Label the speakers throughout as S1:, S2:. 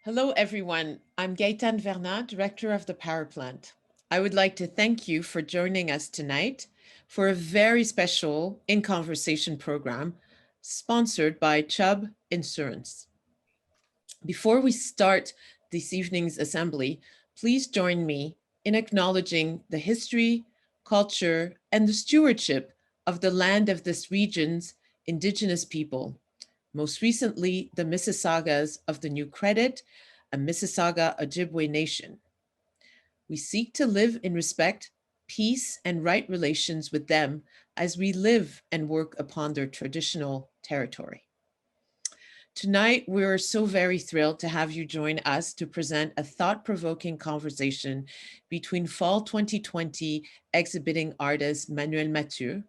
S1: Hello, everyone. I'm Gaëtane Vernat, Director of the Power Plant. I would like to thank you for joining us tonight for a very special In Conversation program sponsored by Chubb Insurance. Before we start this evening's assembly, please join me in acknowledging the history, culture, and the stewardship of the land of this region's Indigenous people, most recently the Mississaugas of the New Credit, a Mississauga Ojibwe nation. We seek to live in respect, peace, and right relations with them as we live and work upon their traditional territory. Tonight, we're so very thrilled to have you join us to present a thought-provoking conversation between Fall 2020 exhibiting artist Manuel Mathieu,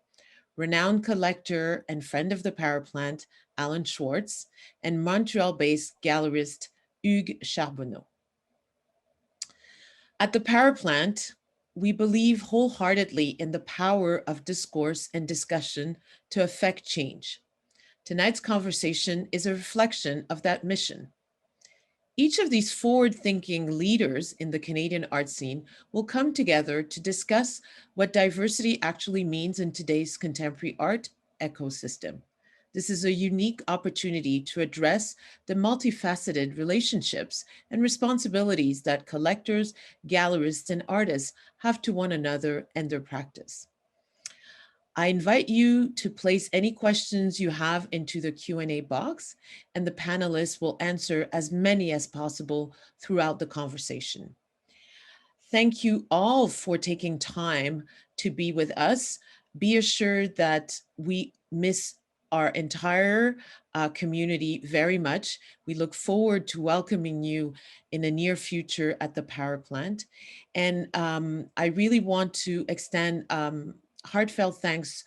S1: renowned collector and friend of the power plant, Alan Schwartz, and Montreal-based gallerist Hugues Charbonneau. At the power plant, we believe wholeheartedly in the power of discourse and discussion to affect change. Tonight's conversation is a reflection of that mission. Each of these forward-thinking leaders in the Canadian art scene will come together to discuss what diversity actually means in today's contemporary art ecosystem. This is a unique opportunity to address the multifaceted relationships and responsibilities that collectors, gallerists, and artists have to one another and their practice. I invite you to place any questions you have into the Q&A box, and the panelists will answer as many as possible throughout the conversation. Thank you all for taking time to be with us. Be assured that we miss our entire community very much. We look forward to welcoming you in the near future at the power plant. And I really want to extend heartfelt thanks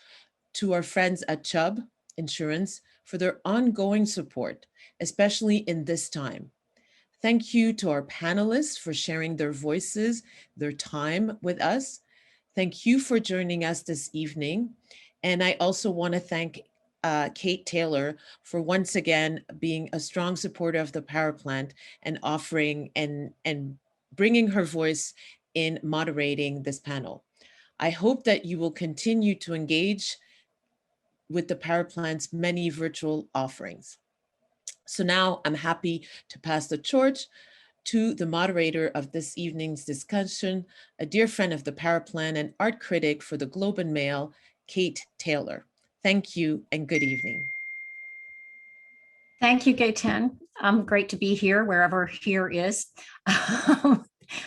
S1: to our friends at Chubb Insurance for their ongoing support, especially in this time. Thank you to our panelists for sharing their voices, their time with us. Thank you for joining us this evening. And I also want to thank Kate Taylor for once again being a strong supporter of the power plant and offering and bringing her voice in moderating this panel. I hope that you will continue to engage with the power plant's many virtual offerings. So now I'm happy to pass the torch to the moderator of this evening's discussion, a dear friend of the power plant and art critic for the Globe and Mail, Kate Taylor. Thank you and good evening.
S2: Thank you, Gaëtane. Great to be here, wherever here is.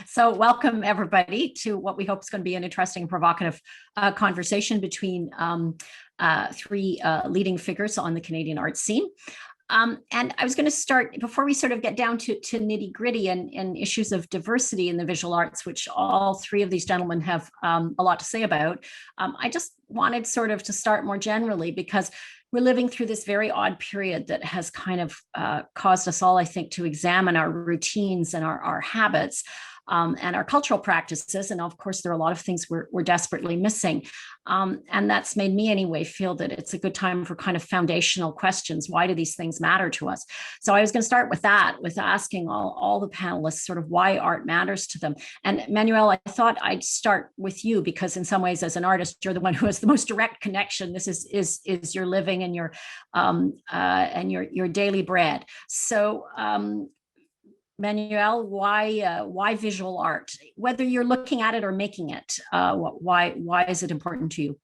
S2: So welcome everybody to what we hope is going to be an interesting, provocative conversation between three leading figures on the Canadian art scene. And I was going to start, before we sort of get down to nitty gritty and issues of diversity in the visual arts, which all three of these gentlemen have a lot to say about. I just wanted sort of to start more generally because we're living through this very odd period that has kind of caused us all, I think, to examine our routines and our habits. And our cultural practices. And of course, there are a lot of things we're desperately missing. And that's made me anyway feel that it's a good time for kind of foundational questions. Why do these things matter to us? So I was going to start with that, with asking all the panelists sort of why art matters to them. And Manuel, I thought I'd start with you because in some ways as an artist, you're the one who has the most direct connection. This is your living and your daily bread. So Manuel, why visual art? Whether you're looking at it or making it, why is it important to you?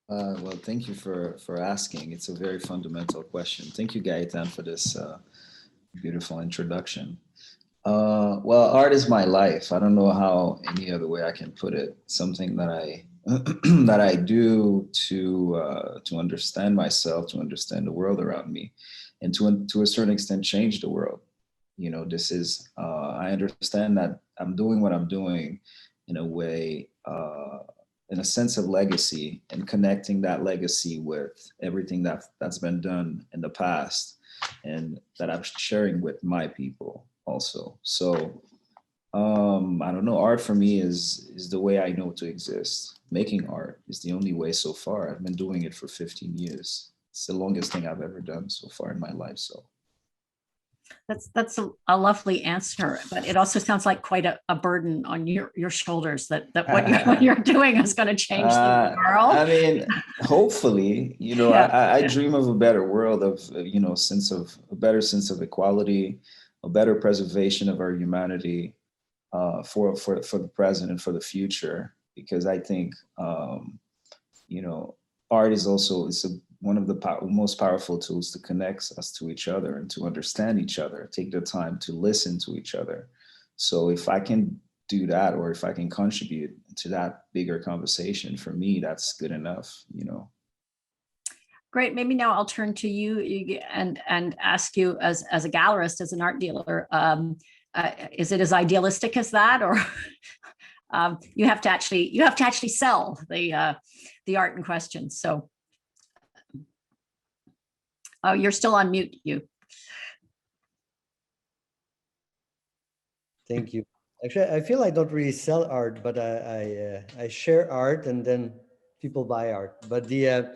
S3: Well, thank you for asking. It's a very fundamental question. Thank you, Gaëtane, for this beautiful introduction. Well, art is my life. I don't know how any other way I can put it. Something that I that I do to understand myself, to understand the world around me, and to a certain extent change the world. You know, this is, I understand that I'm doing what I'm doing in a way, in a sense of legacy and connecting that legacy with everything that's been done in the past and that I'm sharing with my people also. So, I don't know, art for me is the way I know to exist. Making art is the only way so far. I've been doing it for 15 years. It's the longest thing I've ever done so far in my life, so.
S2: That's a lovely answer, but it also sounds like quite a burden on your shoulders that what you're doing is going to change the world.
S3: I mean, hopefully,
S2: Yeah.
S3: I dream of a better world of, a better sense of equality, a better preservation of our humanity, for the present and for the future, because I think, art is also one of the most powerful tools to connect us to each other and to understand each other, take the time to listen to each other. So if I can do that, or if I can contribute to that bigger conversation, for me, that's good enough.
S2: Great. Maybe now I'll turn to you and ask you as a gallerist, as an art dealer, is it as idealistic as that, or you have to actually sell the art in question? So, oh, you're still on mute, you.
S4: Thank you. Actually, I feel I don't really sell art, but I share art, and then people buy art. But I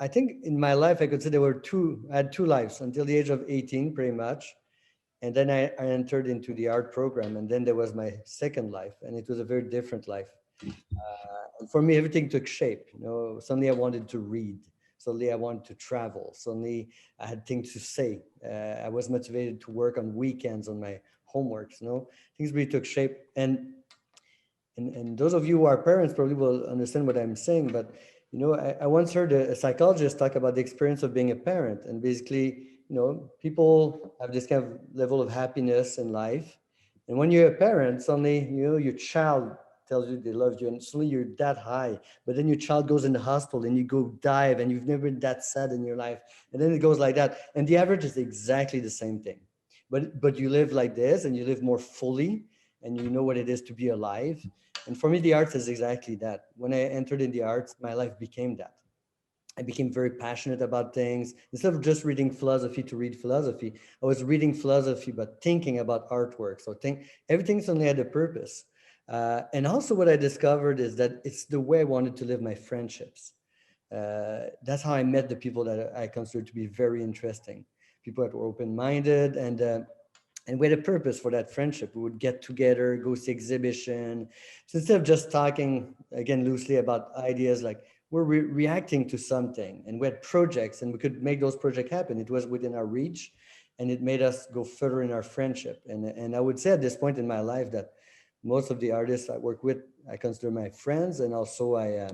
S4: think in my life, I could say I had two lives until the age of 18, pretty much. And then I entered into the art program, and then there was my second life, and it was a very different life. For me, everything took shape. Suddenly I wanted to read. Suddenly I wanted to travel. Suddenly I had things to say. I was motivated to work on weekends on my homeworks. Things really took shape. And those of you who are parents probably will understand what I'm saying. But I once heard a psychologist talk about the experience of being a parent, and basically, people have this kind of level of happiness in life. And when you're a parent, suddenly, your child tells you they love you, and suddenly you're that high. But then your child goes in the hospital and you go dive, and you've never been that sad in your life. And then it goes like that. And the average is exactly the same thing. But you live like this, and you live more fully, and you know what it is to be alive. And for me, the arts is exactly that. When I entered in the arts, my life became that. I became very passionate about things. Instead of just reading philosophy to read philosophy, I was reading philosophy, but thinking about artwork. So everything suddenly had a purpose. And also what I discovered is that it's the way I wanted to live my friendships. That's how I met the people that I consider to be very interesting. People that were open-minded, and we had a purpose for that friendship. We would get together, go see exhibition. So instead of just talking, again, loosely about ideas, like we're reacting to something, and we had projects, and we could make those projects happen. It was within our reach, and it made us go further in our friendship. And I would say at this point in my life that most of the artists I work with, I consider my friends, and also I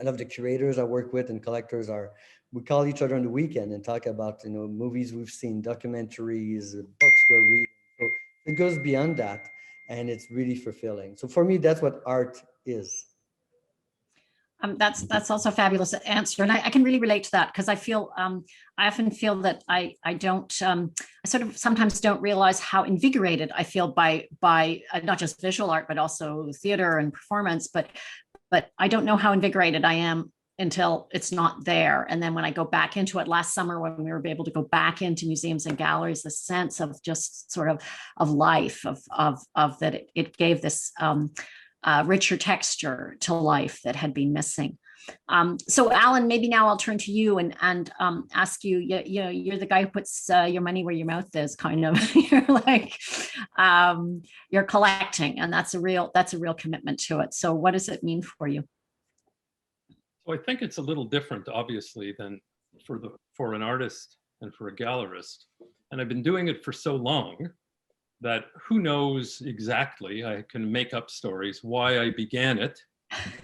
S4: love the curators I work with, and collectors we call each other on the weekend and talk about, movies we've seen, documentaries, books we're reading. So it goes beyond that, and it's really fulfilling. So for me, that's what art is.
S2: That's also a fabulous answer, and I can really relate to that, because I often feel that I don't I sort of sometimes don't realize how invigorated I feel by not just visual art, but also theater and performance, but I don't know how invigorated I am until it's not there. And then when I go back into it, last summer when we were able to go back into museums and galleries, the sense of just sort of life, of that it gave this richer texture to life that had been missing. So Alan, maybe now I'll turn to you and ask you, you're the guy who puts your money where your mouth is, kind of. You're like, you're collecting, and that's a real commitment to it. So what does it mean for you?
S5: So I think it's a little different, obviously, than for an artist and for a gallerist. And I've been doing it for so long that who knows exactly, I can make up stories why I began it.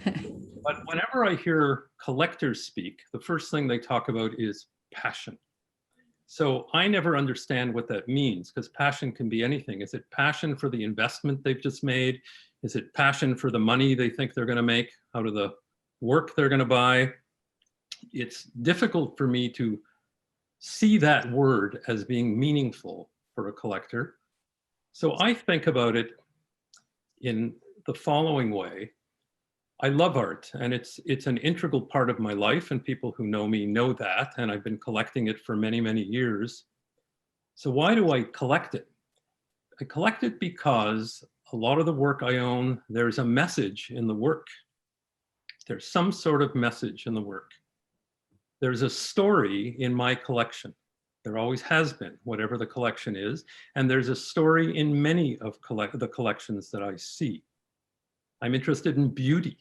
S5: But whenever I hear collectors speak, the first thing they talk about is passion. So I never understand what that means, because passion can be anything. Is it passion for the investment they've just made? Is it passion for the money they think they're going to make out of the work they're going to buy? It's difficult for me to see that word as being meaningful for a collector. So I think about it in the following way. I love art, and it's an integral part of my life, and people who know me know that, and I've been collecting it for many, many years. So why do I collect it? I collect it because a lot of the work I own, there's a message in the work. There's some sort of message in the work. There's a story in my collection. There always has been, whatever the collection is. And there's a story in many of the collections that I see. I'm interested in beauty,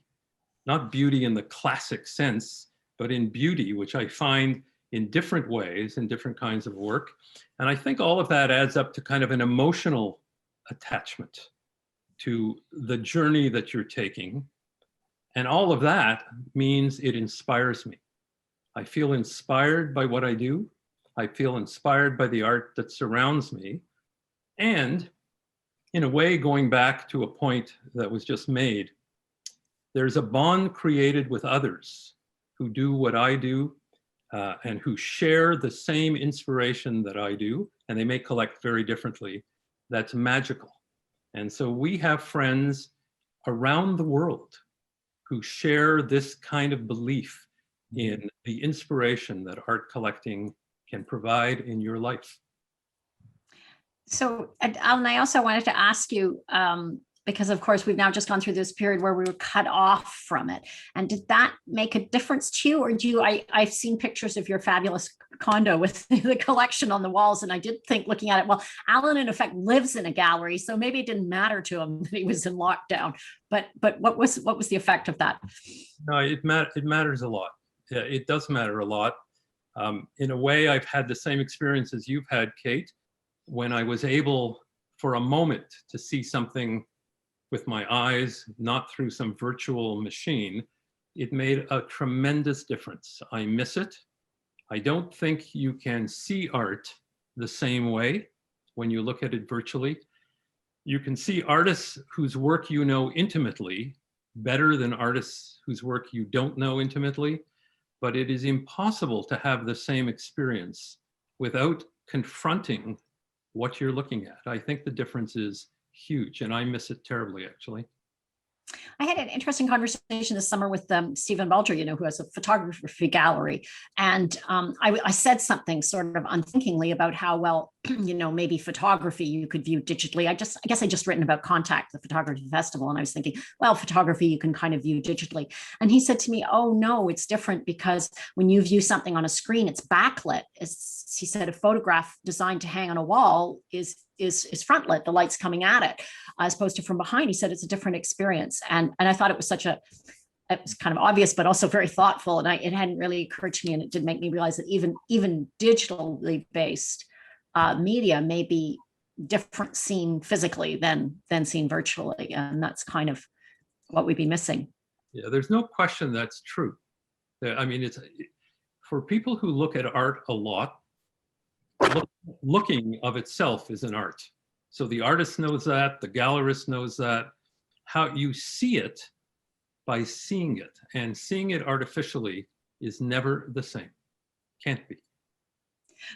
S5: not beauty in the classic sense, but in beauty, which I find in different ways, in different kinds of work. And I think all of that adds up to kind of an emotional attachment to the journey that you're taking. And all of that means it inspires me. I feel inspired by what I do. I feel inspired by the art that surrounds me. And in a way, going back to a point that was just made, there's a bond created with others who do what I do and who share the same inspiration that I do, and they may collect very differently. That's magical. And so we have friends around the world who share this kind of belief in the inspiration that art collecting can provide in your life.
S2: So, Alan, I also wanted to ask you, because of course we've now just gone through this period where we were cut off from it. And did that make a difference to you? Or do you, I've seen pictures of your fabulous condo with the collection on the walls. And I did think, looking at it, well, Alan in effect lives in a gallery, so maybe it didn't matter to him that he was in lockdown. But what was the effect of that?
S5: No, it matters a lot. Yeah, it does matter a lot. In a way, I've had the same experience as you've had, Kate, when I was able for a moment to see something with my eyes, not through some virtual machine. It made a tremendous difference. I miss it. I don't think you can see art the same way when you look at it virtually. You can see artists whose work you know intimately better than artists whose work you don't know intimately, but it is impossible to have the same experience without confronting what you're looking at. I think the difference is huge, and I miss it terribly, actually.
S2: I had an interesting conversation this summer with Stephen Bulger, who has a photography gallery. And I said something sort of unthinkingly about how, well, maybe photography you could view digitally. I guess I just written about Contact, the photography festival. And I was thinking, well, photography you can kind of view digitally. And he said to me, oh, no, it's different, because when you view something on a screen, it's backlit. He said a photograph designed to hang on a wall is front lit, the light's coming at it, as opposed to from behind. He said it's a different experience. And I thought it was it was kind of obvious, but also very thoughtful. And it hadn't really occurred to me. And it did make me realize that even digitally based media may be different seen physically than seen virtually. And that's kind of what we'd be missing.
S5: Yeah, there's no question that's true. I mean, it's for people who look at art a lot, looking of itself is an art. So the artist knows that, the gallerist knows that. How you see it by seeing it, and seeing it artificially is never the same. Can't be.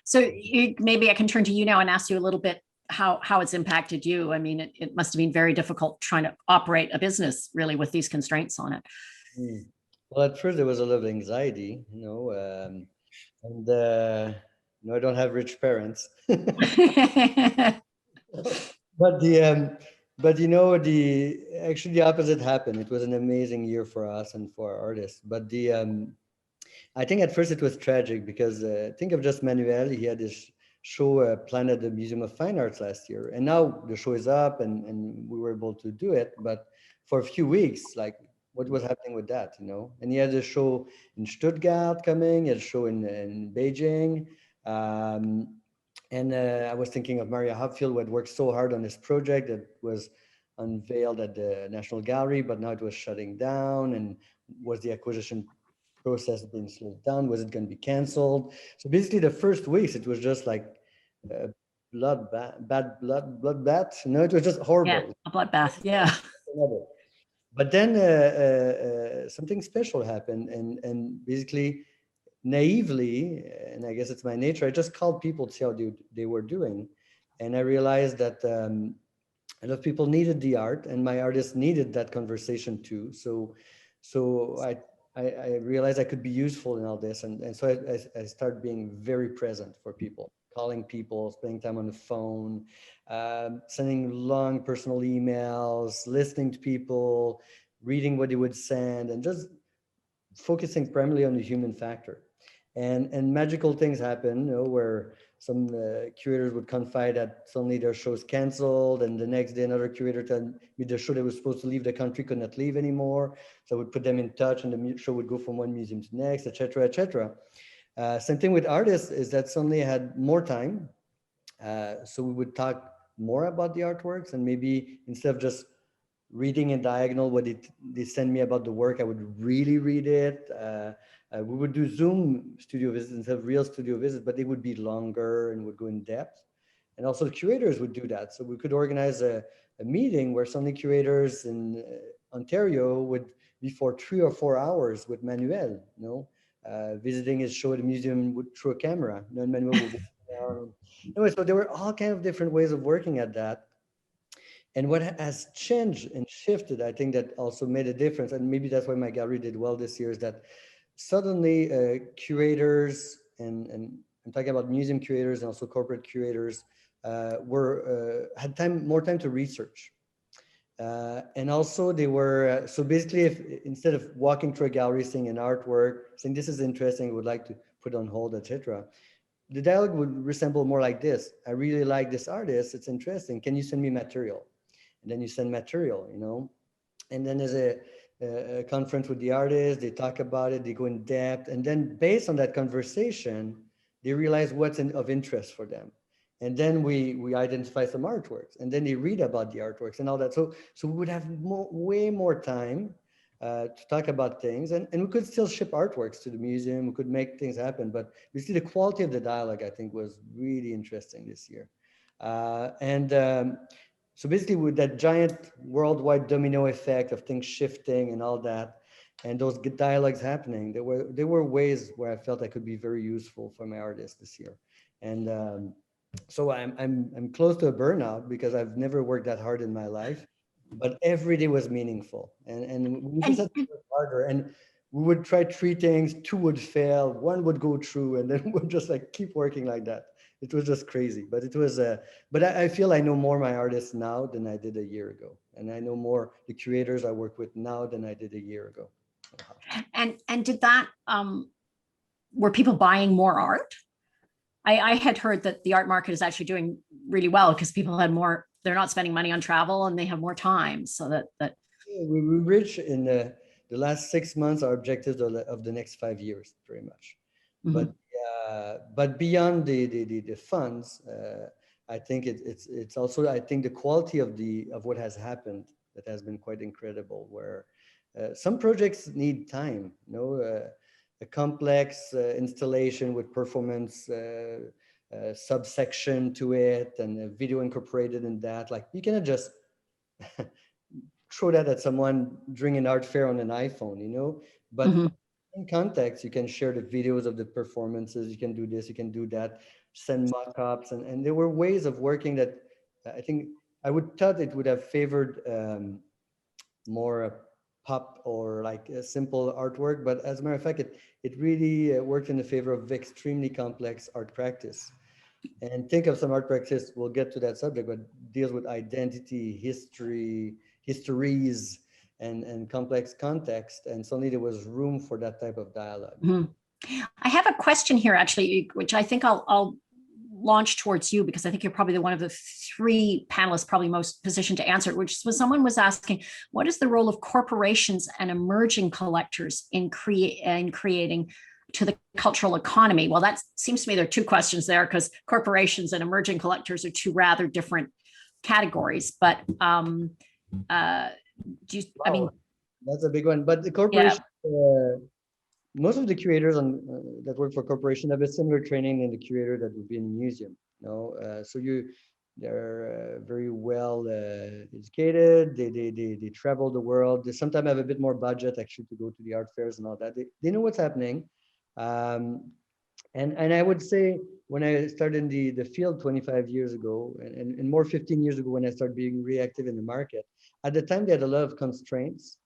S2: So maybe I can turn to you now and ask you a little bit how it's impacted you. I mean, it must have been very difficult trying to operate a business really with these constraints on it.
S4: Well, at first there was a lot of anxiety, and I don't have rich parents. But actually the opposite happened. It was an amazing year for us and for our artists. But I think at first it was tragic, because think of just Manuel. He had this show planned at the Museum of Fine Arts last year, and now the show is up and we were able to do it. But for a few weeks, like, what was happening with that, And he had a show in Stuttgart coming, he had a show in Beijing. And I was thinking of Maria Hopfield, who had worked so hard on this project that was unveiled at the National Gallery, but now it was shutting down. And was the acquisition process being slowed down? Was it going to be canceled? So basically the first weeks, it was just like bloodbath. It was just horrible.
S2: Yeah, a bloodbath, yeah.
S4: But then something special happened, and basically, naively, and I guess it's my nature, I just called people to see how they were doing. And I realized that a lot of people needed the art, and my artists needed that conversation too. So I realized I could be useful in all this. And so I started being very present for people, calling people, spending time on the phone, sending long personal emails, listening to people, reading what they would send, and just focusing primarily on the human factor. And magical things happen, where some curators would confide that suddenly their show's canceled, and the next day another curator told me the show that was supposed to leave the country could not leave anymore. So I would put them in touch, and the show would go from one museum to the next, etc., etc. Same thing with artists is that suddenly I had more time. So we would talk more about the artworks, and maybe instead of just reading a diagonal what they send me about the work, I would really read it. We would do Zoom studio visits instead of real studio visits, but they would be longer and would go in depth. And also the curators would do that. So we could organize a meeting where some of the curators in Ontario would be for 3 or 4 hours with Manuel, visiting his show at the museum through a camera. And Manuel would anyway, so there were all kinds of different ways of working at that. And what has changed and shifted, I think that also made a difference, and maybe that's why my gallery did well this year, is that suddenly curators, and I'm talking about museum curators and also corporate curators, had more time to research. And also they were, so basically if instead of walking through a gallery, seeing an artwork, saying this is interesting, would like to put on hold, etc., the dialogue would resemble more like this. I really like this artist, it's interesting, can you send me material? And then you send material, and then there's a conference with the artist, they talk about it, they go in depth, and then based on that conversation, they realize what's of interest for them. And then we identify some artworks, and then they read about the artworks and all that. So we would have way more time to talk about things, and we could still ship artworks to the museum, we could make things happen, but we see the quality of the dialogue, I think, was really interesting this year. So basically with that giant worldwide domino effect of things shifting and all that, and those dialogues happening, there were ways where I felt I could be very useful for my artists this year. And so I'm close to a burnout because I've never worked that hard in my life, but every day was meaningful. And we just had to work harder, and we would try 3 things, 2 would fail, 1 would go through, and then we'd just like keep working like that. It was just crazy, but it was, but I feel I know more my artists now than I did a year ago. And I know more the curators I work with now than I did a year ago.
S2: And did that, were people buying more art? I had heard that the art market is actually doing really well because people had more, they're not spending money on travel and they have more time. So that
S4: we reached in the last 6 months our objectives of the next 5 years, very much. Mm-hmm. But beyond the funds, I think it's also, I think the quality of what has happened that has been quite incredible, where some projects need time, a complex installation with performance subsection to it and a video incorporated in that. Like you cannot just throw that at someone during an art fair on an iPhone, but mm-hmm. In context, you can share the videos of the performances, you can do this, you can do that, send mock-ups, and there were ways of working that I think I would thought it would have favored more pop or like a simple artwork, but as a matter of fact, it really worked in the favor of extremely complex art practice. And think of some art practice, we'll get to that subject, but deals with identity, histories, and complex context, and suddenly there was room for that type of dialogue.
S2: Mm-hmm. I have a question here, actually, which I think I'll launch towards you, because I think you're probably one of the 3 panelists probably most positioned to answer it, which was someone was asking, what is the role of corporations and emerging collectors in creating to the cultural economy? Well, that seems to me there are 2 questions there, because corporations and emerging collectors are 2 rather different categories, but I mean,
S4: that's a big one. But the corporation, most of the curators that work for corporation have a similar training than the curator that would be in a museum. So they're very well educated. They travel the world. They sometimes have a bit more budget actually to go to the art fairs and all that. They know what's happening. And I would say when I started in the field 25 years ago, and more 15 years ago when I started being reactive in the market, at the time they had a lot of constraints.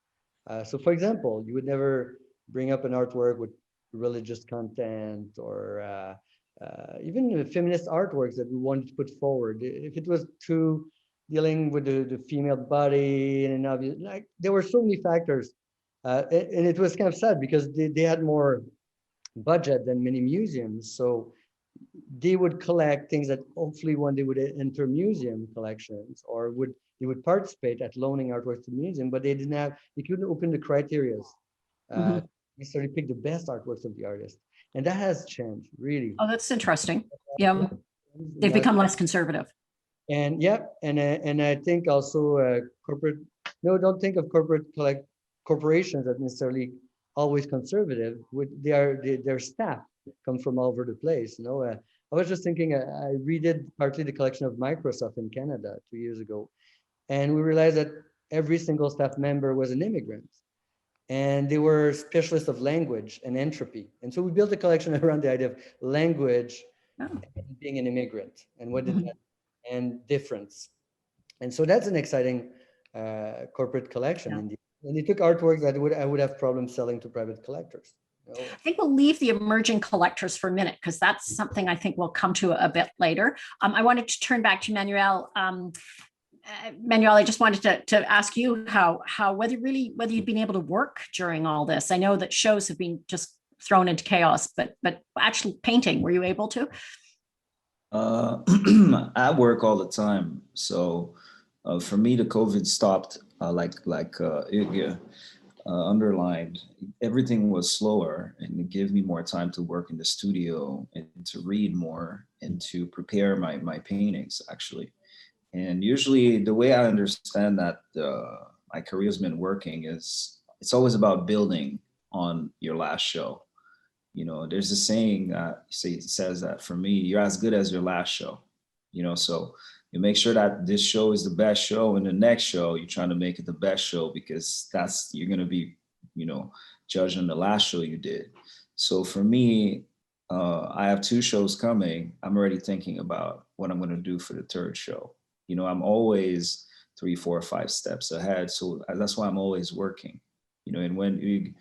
S4: So for example, you would never bring up an artwork with religious content or even feminist artworks that we wanted to put forward. If it was too dealing with the female body, and obviously, like there were so many factors. And it was kind of sad because they had more budget than many museums. So they would collect things that hopefully one day would enter museum collections, or they would participate at loaning artworks to the museum, but they couldn't open the criterias
S2: Mhm.
S4: necessarily pick the best artworks of the artist. And that has changed, really.
S2: Oh, that's interesting. Yeah,
S4: Yeah.
S2: they've become less conservative.
S4: And yeah, and I think also corporate. No, don't think of corporations as necessarily always conservative. Their staff come from all over the place. I was just thinking. I redid partly the collection of Microsoft in Canada 2 years ago, and we realized that every single staff member was an immigrant, and they were specialists of language and entropy. And so we built a collection around the idea of language
S2: Oh.
S4: and being an immigrant, and what did
S2: Mhm.
S4: that and difference. And so that's an exciting corporate collection.
S2: Yeah.
S4: Indeed. And it took artwork that I would have problems selling to private collectors.
S2: I think we'll leave the emerging collectors for a minute, because that's something I think we'll come to a bit later. I wanted to turn back to Manuel. Manuel, I just wanted to ask you whether you've been able to work during all this. I know that shows have been just thrown into chaos, but actually painting, were you able to?
S3: I work all the time, so for me, the COVID stopped. Hugues underlined, everything was slower, and it gave me more time to work in the studio and to read more and to prepare my paintings, actually. And usually, the way I understand that my career's been working is it's always about building on your last show. There's a saying says that for me, you're as good as your last show. So you make sure that this show is the best show, and the next show you're trying to make it the best show, because you're going to be, judged on the last show you did. So for me, I have 2 shows coming. I'm already thinking about what I'm going to do for the 3rd show. I'm always 3, 4, 5 steps ahead. So that's why I'm always working. And when Hugues,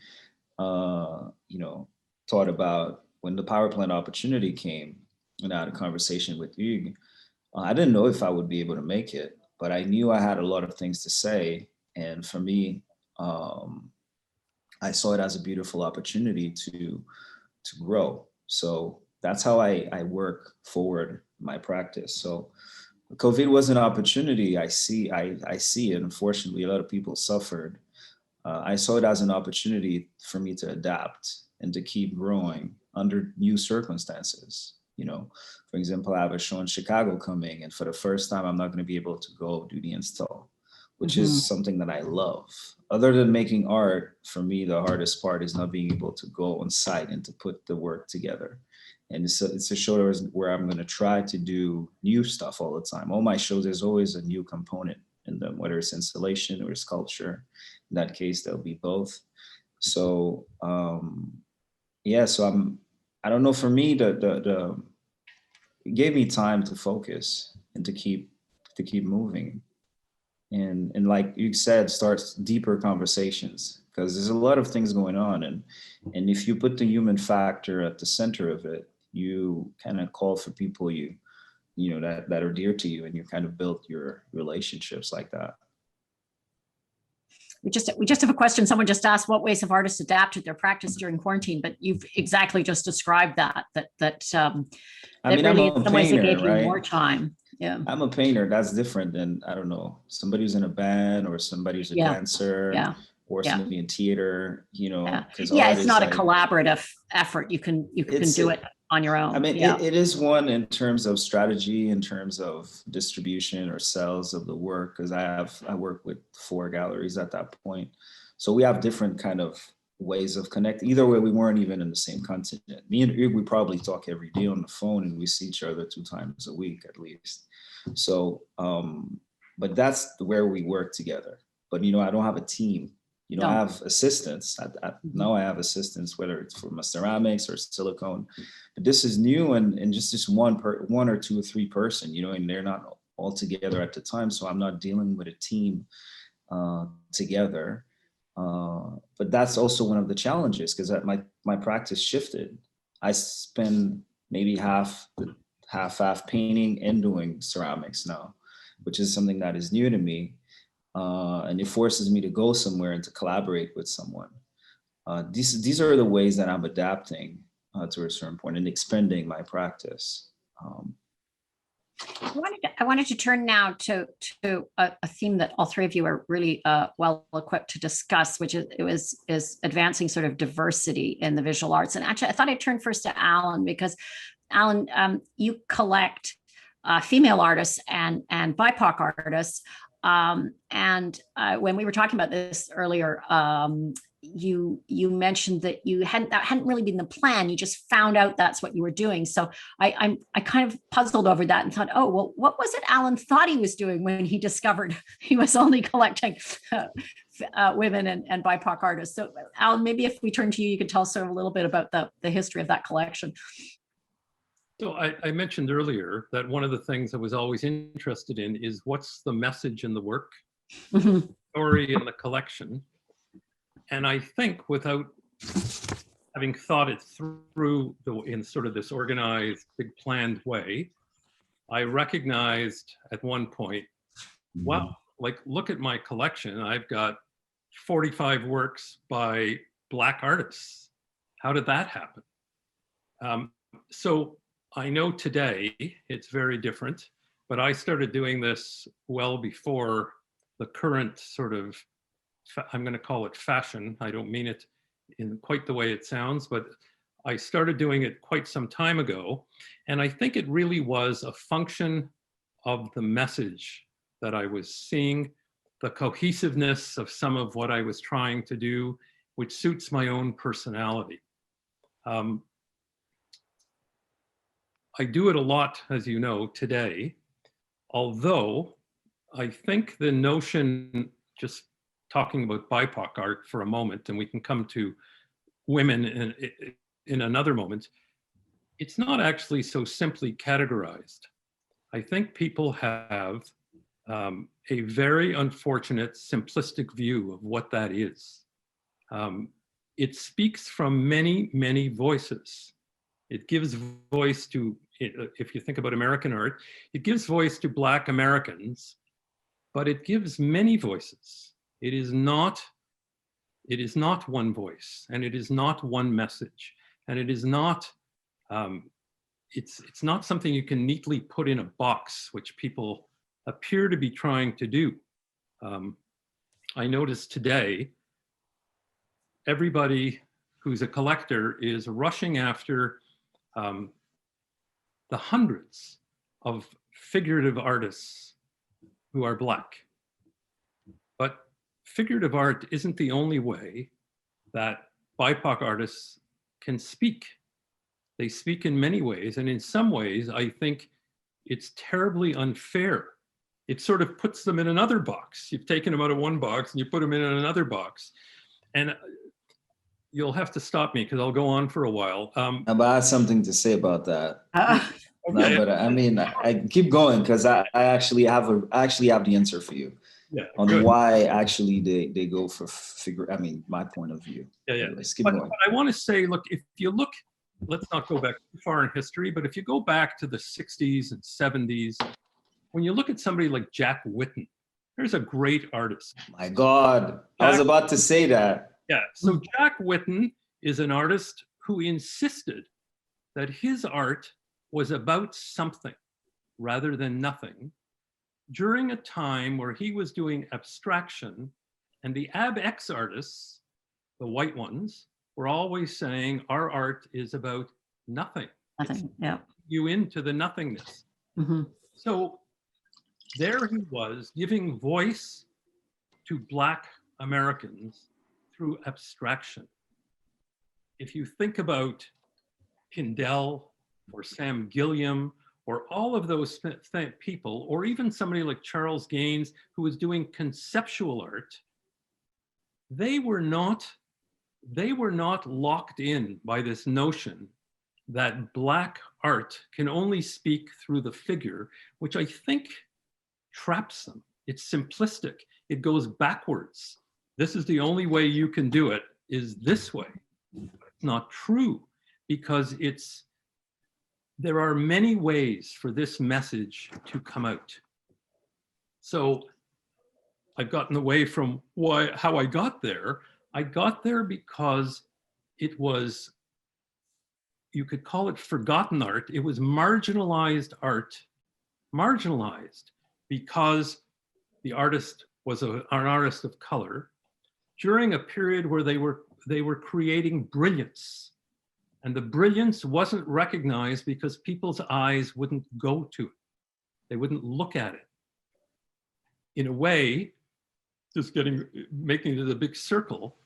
S3: thought about when the power plant opportunity came, and I had a conversation with Hugues, I didn't know if I would be able to make it, but I knew I had a lot of things to say. And for me, I saw it as a beautiful opportunity to grow. So that's how I work forward my practice. So COVID was an opportunity. I see it. Unfortunately, a lot of people suffered. I saw it as an opportunity for me to adapt and to keep growing under new circumstances. For example, I have a show in Chicago coming, and for the first time, I'm not going to be able to go do the install, which is something that I love. Other than making art, for me, the hardest part is not being able to go on site and to put the work together. And it's a show where I'm going to try to do new stuff all the time. All my shows, there's always a new component in them, whether it's installation or sculpture. In that case, there'll be both. So, so I don't know, for me, it gave me time to focus and to keep moving. And like you said, starts deeper conversations, because there's a lot of things going on. And if you put the human factor at the center of it, you kind of call for people that are dear to you, and you kind of build your relationships like that.
S2: We just have a question. Someone just asked, what ways have artists adapted their practice during quarantine? But you've exactly just described that really in some ways it gave you more time. Yeah.
S3: I'm a painter. That's different than, I don't know, somebody who's in a band, or somebody who's a dancer, or somebody in theater,
S2: it's not a collaborative effort. You can do it on your own.
S3: I mean, it is one in terms of strategy, in terms of distribution or sales of the work, because I work with 4 galleries at that point. So we have different kind of ways of connecting. Either way, we weren't even in the same continent. Me and Hugues, we probably talk every day on the phone, and we see each other 2 times a week at least. So, but that's where we work together. But, I don't have a team. I have assistants. Now I have assistants, whether it's for my ceramics or silicone. But this is new, and just one or 2 or 3 person, and they're not all together at the time. So I'm not dealing with a team together. But that's also one of the challenges, because my practice shifted. I spend maybe half painting and doing ceramics now, which is something that is new to me. And it forces me to go somewhere and to collaborate with someone. These are the ways that I'm adapting. to a certain point and expanding my practice.
S2: I wanted to turn now to a theme that all three of you are really well equipped to discuss, which is advancing sort of diversity in the visual arts. And actually, I thought I'd turn first to Alan, because Alan, you collect female artists and BIPOC artists. And when we were talking about this earlier, you mentioned that that hadn't really been the plan. You just found out that's what you were doing. So I kind of puzzled over that and thought, oh, well, what was it Alan thought he was doing when he discovered he was only collecting women and BIPOC artists? So Alan, maybe if we turn to you, you could tell us sort of a little bit about the history of that collection.
S5: So I mentioned earlier that one of the things I was always interested in is what's the message in the work, story in the collection. And I think without having thought it through in sort of this organized, big planned way, I recognized at one point, wow, like look at my collection. I've got 45 works by Black artists. How did that happen? So I know today it's very different, but I started doing this well before the current sort of, I'm going to call it fashion. I don't mean it in quite the way it sounds, but I started doing it quite some time ago. And I think it really was a function of the message that I was seeing, the cohesiveness of some of what I was trying to do, which suits my own personality. I do it a lot, as you know, today, although I think the notion, just talking about BIPOC art for a moment, and we can come to women in another moment, it's not actually so simply categorized. I think people have a very unfortunate, simplistic view of what that is. It speaks from many, many voices. It gives voice to, if you think about American art, it gives voice to Black Americans, but it gives many voices. It is not one voice, and it is not one message, and it is not, it's not something you can neatly put in a box, which people appear to be trying to do. I noticed today, everybody who's a collector is rushing after the hundreds of figurative artists who are Black. But figurative art isn't the only way that BIPOC artists can speak. They speak in many ways, and in some ways, I think it's terribly unfair. It sort of puts them in another box. You've taken them out of one box and you put them in another box. And you'll have to stop me because I'll go on for a while.
S3: But I have something to say about that.
S5: Okay.
S3: No, but I mean, I keep going because I actually have the answer for you.
S5: Yeah,
S3: on
S5: good.
S3: Why actually they go for figure. I mean, my point of view.
S5: Yeah.
S3: Let's keep
S5: But
S3: going.
S5: I want to say, look, if you look, let's not go back too far in history, but if you go back to the 60s and 70s, when you look at somebody like Jack Whitten, there's a great artist.
S3: My God, I was about to say that.
S5: Yeah, so Jack Whitten is an artist who insisted that his art was about something rather than nothing during a time where he was doing abstraction, and the ab-ex artists, the white ones, were always saying our art is about nothing.
S2: Nothing, yeah.
S5: You into the nothingness.
S2: Mm-hmm.
S5: So there he was giving voice to Black Americans through abstraction. If you think about Pindell or Sam Gilliam or all of those people, or even somebody like Charles Gaines, who was doing conceptual art, they were not locked in by this notion that Black art can only speak through the figure, which I think traps them. It's simplistic. It goes backwards. This is the only way you can do it, is this way. It's not true, because there are many ways for this message to come out. So I've gotten away from how I got there. I got there because it was you could call it forgotten art. It was marginalized art, marginalized because the artist was an artist of color during a period where they were creating brilliance. And the brilliance wasn't recognized because people's eyes wouldn't go to it. They wouldn't look at it. In a way, just making it a big circle,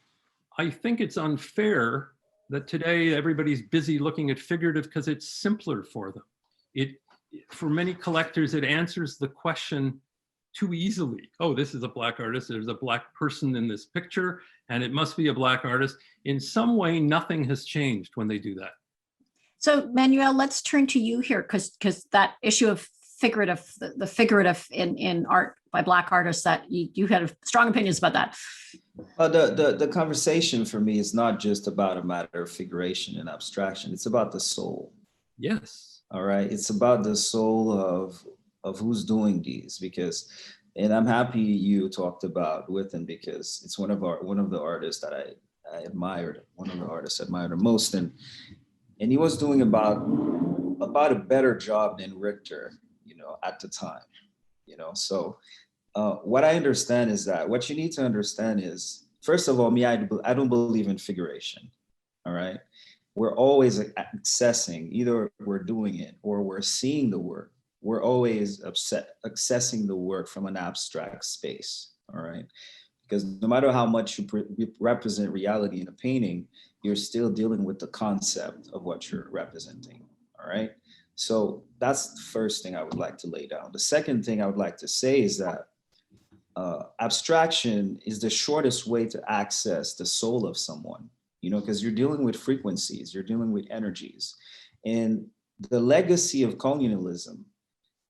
S5: I think it's unfair that today everybody's busy looking at figurative because it's simpler for them. For many collectors, it answers the question too easily. Oh, this is a Black artist. There's a Black person in this picture, and it must be a Black artist. In some way, nothing has changed when they do that.
S2: So, Manuel, let's turn to you here, because that issue of figurative, the figurative in art by Black artists, that you had strong opinions about that.
S3: The conversation for me is not just about a matter of figuration and abstraction. It's about the soul.
S5: Yes.
S3: All right. It's about the soul of who's doing these, and I'm happy you talked about Within, because it's one of the artists that I admired, one of the artists I admired the most, and he was doing about a better job than Richter, at the time, So what I understand is that what you need to understand is, first of all, I don't believe in figuration. All right. We're always accessing, either we're doing it or we're seeing the work. We're always accessing the work from an abstract space. All right. Because no matter how much you represent reality in a painting, you're still dealing with the concept of what you're representing. All right. So that's the first thing I would like to lay down. The second thing I would like to say is that abstraction is the shortest way to access the soul of someone, because you're dealing with frequencies, you're dealing with energies. And the legacy of colonialism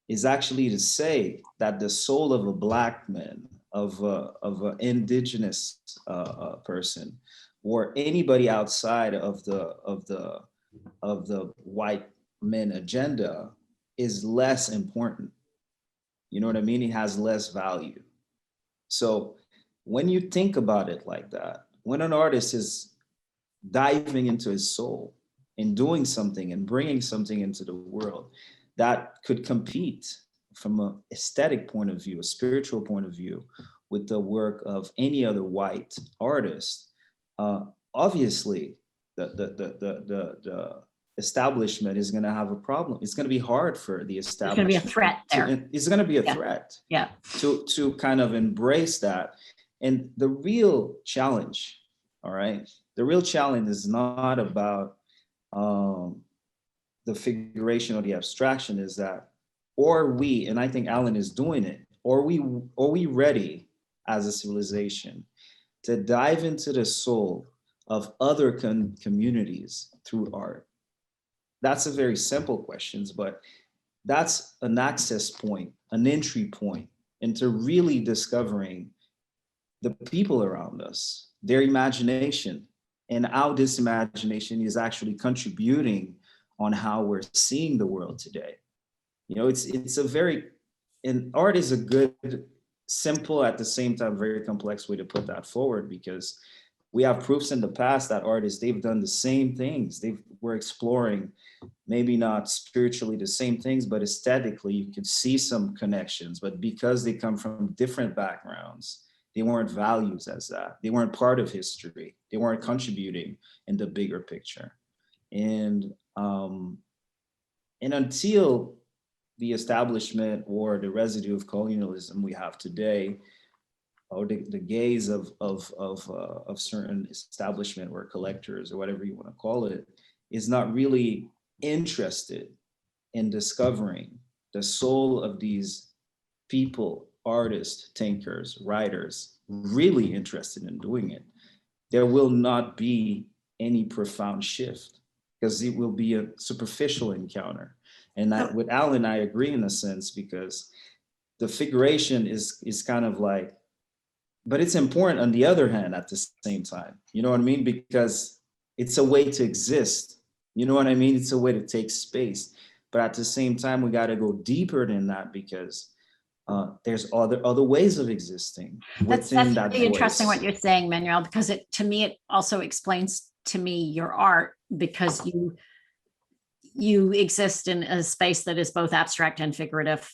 S3: is actually to say that the soul of a Black man, of an indigenous person, or anybody outside of the white men agenda is less important. You know what I mean? It has less value. So when you think about it like that, when an artist is diving into his soul and doing something and bringing something into the world that could compete from an aesthetic point of view, a spiritual point of view, with the work of any other white artist, obviously the establishment is going to have a problem. It's going to be hard for the establishment.
S2: It's going to be a threat there.
S3: It's going to be a threat.
S2: Yeah.
S3: To kind of embrace that. And the real challenge, all right, the real challenge is not about the figuration or the abstraction, is that, and I think Alan is doing it, are we ready as a civilization to dive into the soul of other communities through art? That's a very simple question, but that's an access point, an entry point into really discovering the people around us, their imagination, and how this imagination is actually contributing on how we're seeing the world today. And art is a good, simple, at the same time, very complex way to put that forward, because we have proofs in the past that artists, they've done the same things. We're exploring, maybe not spiritually the same things, but aesthetically, you could see some connections. But because they come from different backgrounds, they weren't valued as that. They weren't part of history. They weren't contributing in the bigger picture. And until the establishment or the residue of colonialism we have today, or the gaze of certain establishment or collectors or whatever you want to call it, is not really interested in discovering the soul of these people, artists, thinkers, writers, really interested in doing it, there will not be any profound shift, because it will be a superficial encounter. And that, with Alan, I agree in a sense, because the figuration is kind of like, but it's important on the other hand at the same time. You know what I mean? Because it's a way to exist. You know what I mean? It's a way to take space. But at the same time, we got to go deeper than that, because there's other ways of existing.
S2: That's really interesting what you're saying, Manuel, because to me, it also explains to me your art, because you exist in a space that is both abstract and figurative.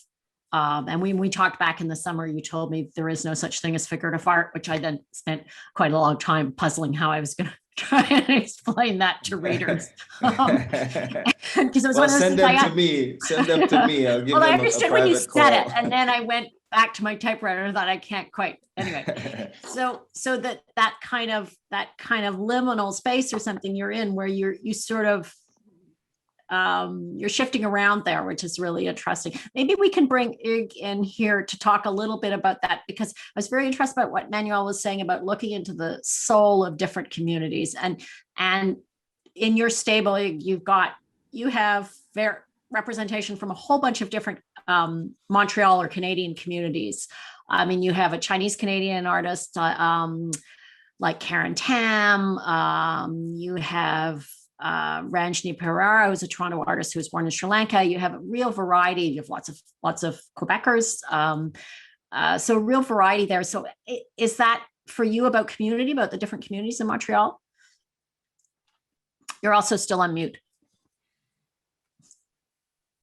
S2: And when we talked back in the summer, you told me there is no such thing as figurative art, which I then spent quite a long time puzzling how I was going to try and explain that to readers. Because it was
S3: Well,
S2: one of those
S3: send
S2: things
S3: them to me. Send them to me. I'll give
S2: well,
S3: them
S2: I
S3: a
S2: understood when you
S3: private
S2: said it,
S3: call.
S2: and then I went back to my typewriter and thought I can't quite. Anyway, so that kind of liminal space or something you're in, where you sort of you're shifting around there, which is really interesting. Maybe we can bring Hugues in here to talk a little bit about that, because I was very interested about what Manuel was saying about looking into the soul of different communities. And in your stable, you have representation from a whole bunch of different Montreal or Canadian communities. I mean, you have a Chinese Canadian artist like Karen Tam. You have Ranjini Perera, who's a Toronto artist who was born in Sri Lanka. You have a real variety. You have lots of Quebecers. So real variety there. So is that for you about community, about the different communities in Montreal? You're also still on mute.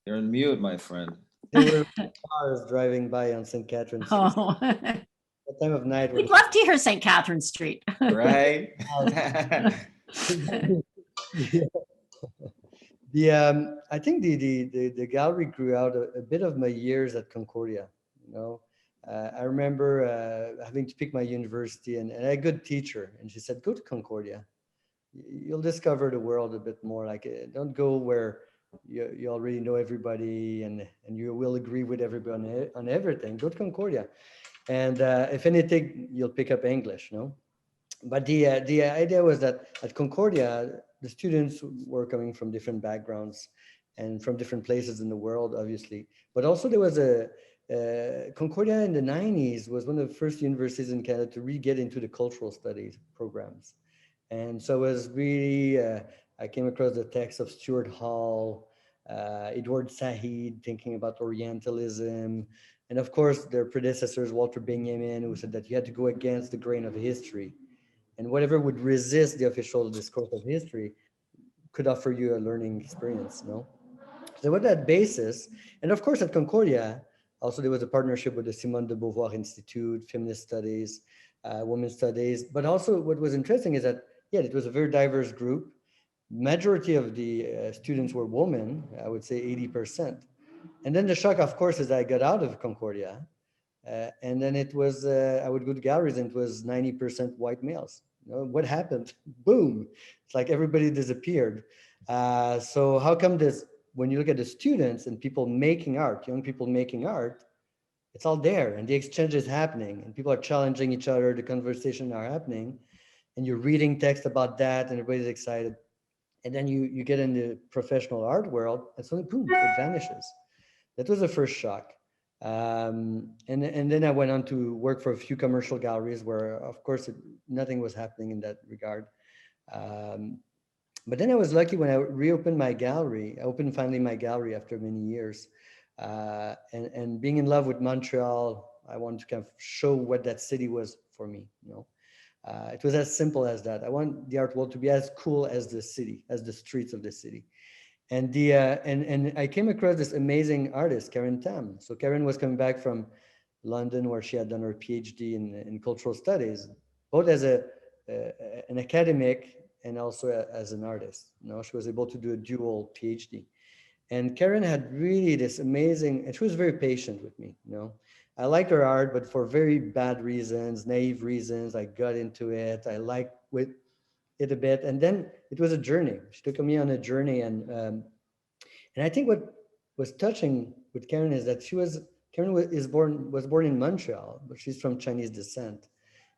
S3: You're on mute, my friend.
S4: There were cars driving by on St. Catherine Street.
S2: Oh.
S4: What time of night?
S2: We'd love to hear St. Catherine Street.
S3: Right?
S4: I think the gallery grew out a bit of my years at Concordia. You know, I remember having to pick my university, and I had a good teacher, and she said, "Go to Concordia. You'll discover the world a bit more. Like, don't go where you already know everybody and you will agree with everybody on everything. Go to Concordia, and if anything, you'll pick up English. No." But the idea was that at Concordia, the students were coming from different backgrounds and from different places in the world, obviously. But also there was Concordia in the 90s was one of the first universities in Canada to really get into the cultural studies programs. And so it was really, I came across the text of Stuart Hall, Edward Said, thinking about Orientalism, and of course their predecessors, Walter Benjamin, who said that you had to go against the grain of history. And whatever would resist the official discourse of history could offer you a learning experience, no? So with that basis, and of course at Concordia, also there was a partnership with the Simone de Beauvoir Institute, Feminist Studies, Women's Studies. But also what was interesting is that, yeah, it was a very diverse group. Majority of the students were women, I would say 80%. And then the shock, of course, is I got out of Concordia. And then it was, I would go to galleries and it was 90% white males. You know, what happened? Boom. It's like everybody disappeared. So how come this, when you look at the students and people making art, young people making art, it's all there and the exchange is happening and people are challenging each other, the conversations are happening and you're reading text about that and everybody's excited. And then you get in the professional art world and suddenly, boom, it vanishes. That was the first shock. And then I went on to work for a few commercial galleries where, of course, nothing was happening in that regard. But then I was lucky when I reopened my gallery. I opened finally my gallery after many years. And being in love with Montreal, I wanted to kind of show what that city was for me. You know, it was as simple as that. I want the art world to be as cool as the city, as the streets of the city. And and I came across this amazing artist, Karen Tam. So Karen was coming back from London, where she had done her PhD in cultural studies, both as an academic and also as an artist. You know, she was able to do a dual PhD. And Karen had really this amazing, and she was very patient with me. You know, I liked her art, but for very bad reasons, naive reasons. I got into it. I liked it a bit, and then it was a journey. She took me on a journey, and I think what was touching with Karen is that Karen was born in Montreal, but she's from Chinese descent,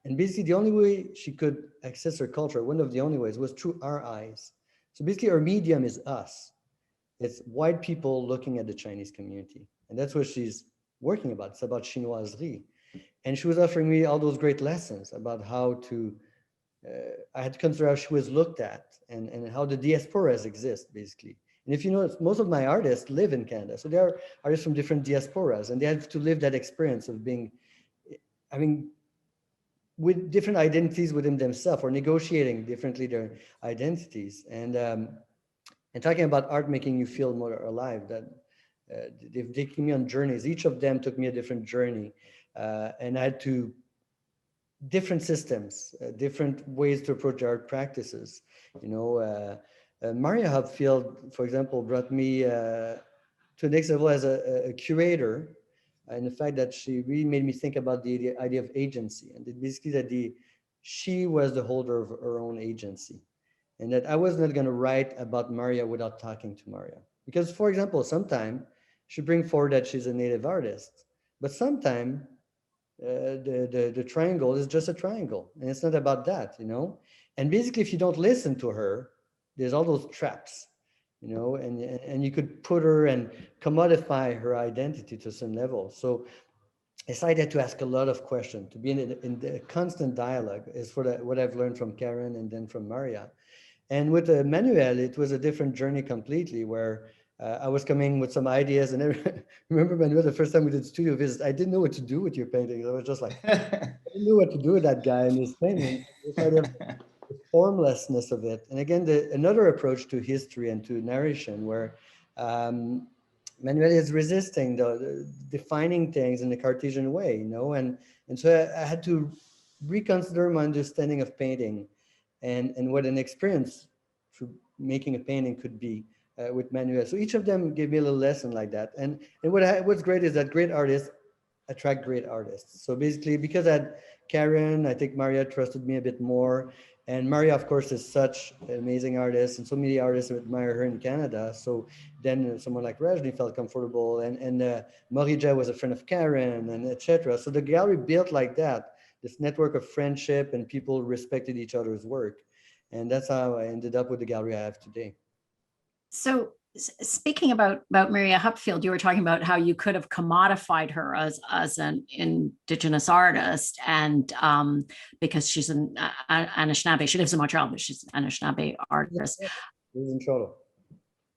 S4: and basically the only way she could access her culture, one of the only ways, was through our eyes. So basically, our medium is us. It's white people looking at the Chinese community, and that's what she's working about. It's about chinoiserie, and she was offering me all those great lessons about how to. I had to consider how she was looked at and how the diasporas exist, basically. And if you know, most of my artists live in Canada. So there are artists from different diasporas and they have to live that experience of being, I mean, with different identities within themselves or negotiating differently their identities. And And talking about art making you feel more alive, that they've taken me on journeys. Each of them took me a different journey, and I had to different systems, different ways to approach art practices. You know, Maria Hupfield, for example, brought me to the next level as a curator, and the fact that she really made me think about the idea of agency, and basically that she was the holder of her own agency, and that I was not going to write about Maria without talking to Maria. Because, for example, sometimes she bring forward that she's a native artist, but sometimes the triangle is just a triangle, and it's not about that, you know. And basically, if you don't listen to her, there's all those traps, you know, and you could put her and commodify her identity to some level. So I decided to ask a lot of questions, to be in the constant dialogue, is what I've learned from Karen and then from Maria. And with Manuel, it was a different journey completely, where I was coming with some ideas. And I remember, Manuel, the first time we did studio visits, I didn't know what to do with your paintings. I was just like, I didn't know what to do with that guy and his painting. This idea of the formlessness of it. And again, another approach to history and to narration, where Manuel is resisting the defining things in the Cartesian way, you know, and so I had to reconsider my understanding of painting and what an experience through making a painting could be with Manuel. So each of them gave me a little lesson like that. And what's great is that great artists attract great artists. So basically, because I had Karen, I think Maria trusted me a bit more. And Maria, of course, is such an amazing artist, and so many artists admire her in Canada. So then someone like Rajni felt comfortable, and Morija was a friend of Karen, and etc. So the gallery built like that, this network of friendship, and people respected each other's work. And that's how I ended up with the gallery I have today.
S2: So speaking about Maria Hupfield, you were talking about how you could have commodified her as an Indigenous artist, and because she's an Anishinaabe, she lives in Montreal, but she's an Anishinaabe artist.
S4: She lives in Toronto.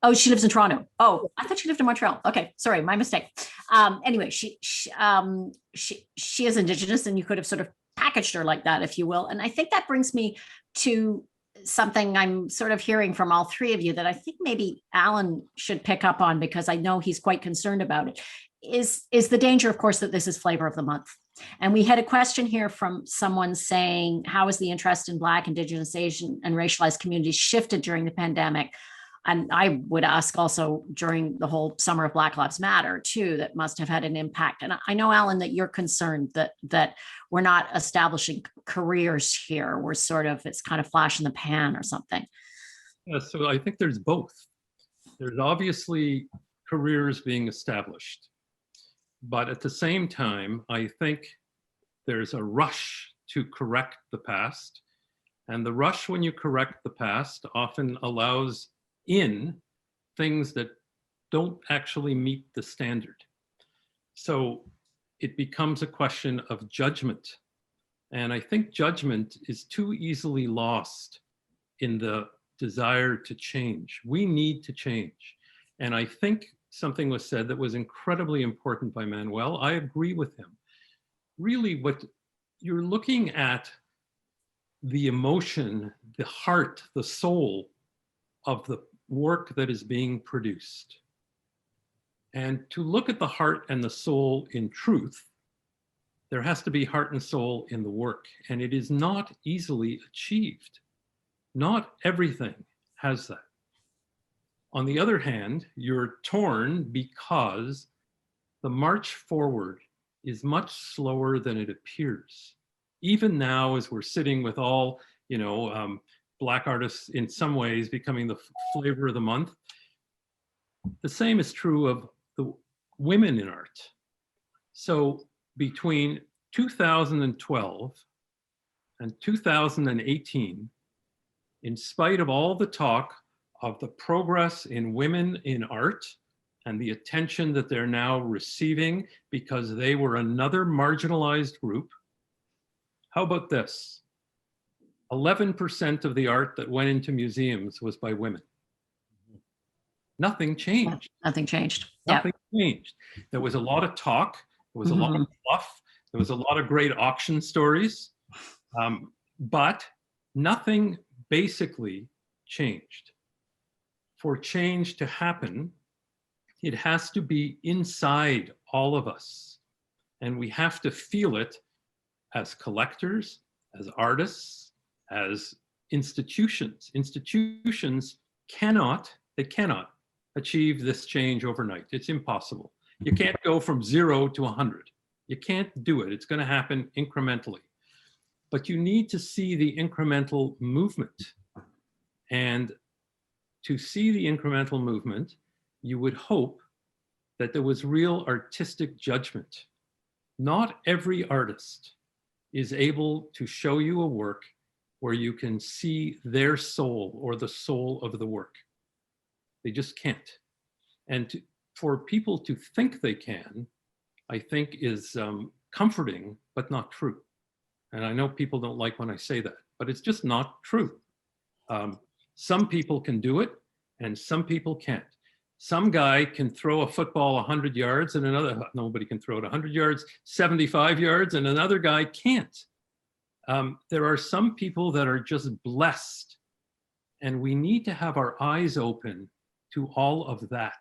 S2: Oh, she lives in Toronto. Oh, I thought she lived in Montreal. Okay, sorry, my mistake. Anyway, she is Indigenous, and you could have sort of packaged her like that, if you will. And I think that brings me to something I'm sort of hearing from all three of you that I think maybe Alan should pick up on, because I know he's quite concerned about it, is the danger, of course, that this is flavor of the month. And we had a question here from someone saying, how has the interest in Black, Indigenous, Asian, and racialized communities shifted during the pandemic? And I would ask also during the whole summer of Black Lives Matter too, that must have had an impact. And I know, Alan, that you're concerned that we're not establishing careers here. We're sort of, it's kind of flash in the pan or something.
S5: Yeah, so I think there's both. There's obviously careers being established, but at the same time, I think there's a rush to correct the past. And the rush when you correct the past often allows in things that don't actually meet the standard. So it becomes a question of judgment. And I think judgment is too easily lost in the desire to change. We need to change. And I think something was said that was incredibly important by Manuel. I agree with him. Really, what you're looking at, the emotion, the heart, the soul of the work that is being produced. And to look at the heart and the soul in truth, there has to be heart and soul in the work, and it is not easily achieved. Not everything has that. On the other hand, you're torn because the march forward is much slower than it appears. Even now, as we're sitting with all, Black artists in some ways becoming the flavor of the month, the same is true of the women in art. So between 2012 and 2018, in spite of all the talk of the progress in women in art and the attention that they're now receiving because they were another marginalized group, how about this? 11% of the art that went into museums was by women. Nothing changed.
S2: Nothing changed.
S5: Nothing changed. There was a lot of talk. There was a lot of fluff. There was a lot of great auction stories, but nothing basically changed. for change to happen, it has to be inside all of us. And we have to feel it as collectors, as artists, as institutions. Institutions cannot achieve this change overnight. It's impossible. You can't go from 0 to 100. You can't do it. It's going to happen incrementally. But you need to see the incremental movement. And to see the incremental movement, you would hope that there was real artistic judgment. Not every artist is able to show you a work where you can see their soul or the soul of the work. They just can't. And for people to think they can, I think is comforting, but not true. And I know people don't like when I say that, but it's just not true. Some people can do it and some people can't. Some guy can throw a football 100 yards and nobody can throw it 100 yards, 75 yards, and another guy can't. There are some people that are just blessed, and we need to have our eyes open to all of that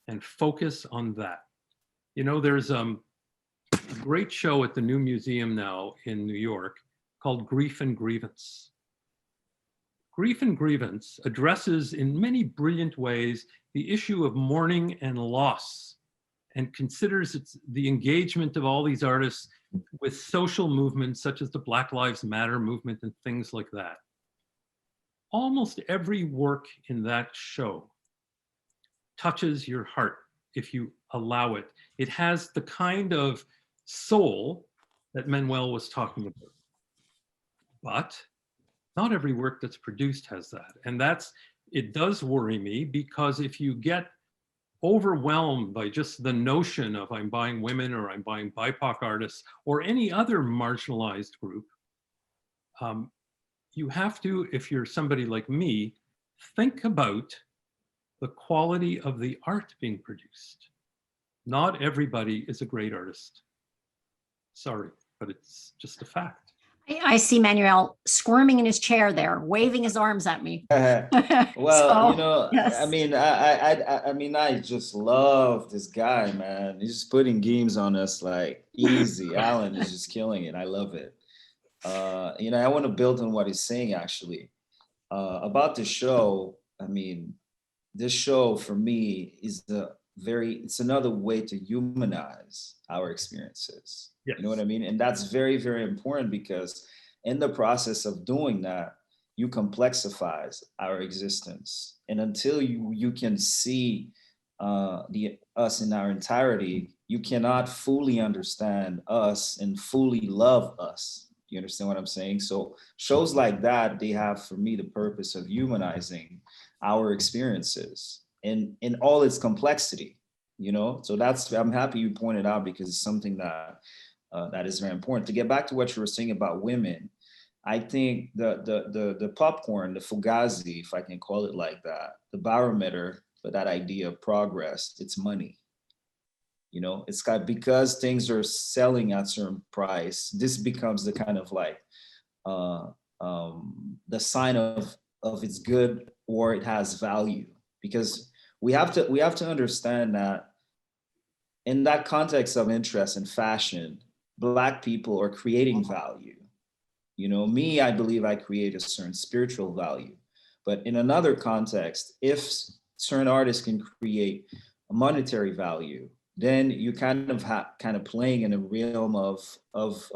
S5: and focus on that. You know, there's a great show at the new museum now in New York called Grief and Grievance. Grief and Grievance addresses in many brilliant ways the issue of mourning and loss, and considers the engagement of all these artists with social movements such as the Black Lives Matter movement and things like that. Almost every work in that show touches your heart if you allow it. It has the kind of soul that Manuel was talking about. But not every work that's produced has that. And it does worry me, because if you get overwhelmed by just the notion of I'm buying women or I'm buying BIPOC artists or any other marginalized group, you have to, if you're somebody like me, think about the quality of the art being produced. Not everybody is a great artist. Sorry, but it's just a fact.
S2: I see Manuel squirming in his chair there, waving his arms at me.
S3: Well,
S2: So, yes.
S3: I mean, I just love this guy, man. He's just putting games on us like easy. Alan is just killing it. I love it. I want to build on what he's saying actually about the show. I mean, this show for me is it's another way to humanize our experiences. Yes. You know what I mean? And that's very, very important, because in the process of doing that, you complexifies our existence. And until you can see us in our entirety, you cannot fully understand us and fully love us. You understand what I'm saying? So shows like that, they have, for me, the purpose of humanizing our experiences in all its complexity, So I'm happy you pointed out, because it's something that is very important. To get back to what you were saying about women, I think the popcorn, the fugazi, if I can call it like that, the barometer for that idea of progress, it's money. It's got, because things are selling at a certain price, this becomes the kind of like the sign of it's good or it has value. Because we have to understand that in that context of interest in fashion, Black people are creating value. Me, I believe I create a certain spiritual value. But in another context, if certain artists can create a monetary value, then you kind of playing in a realm of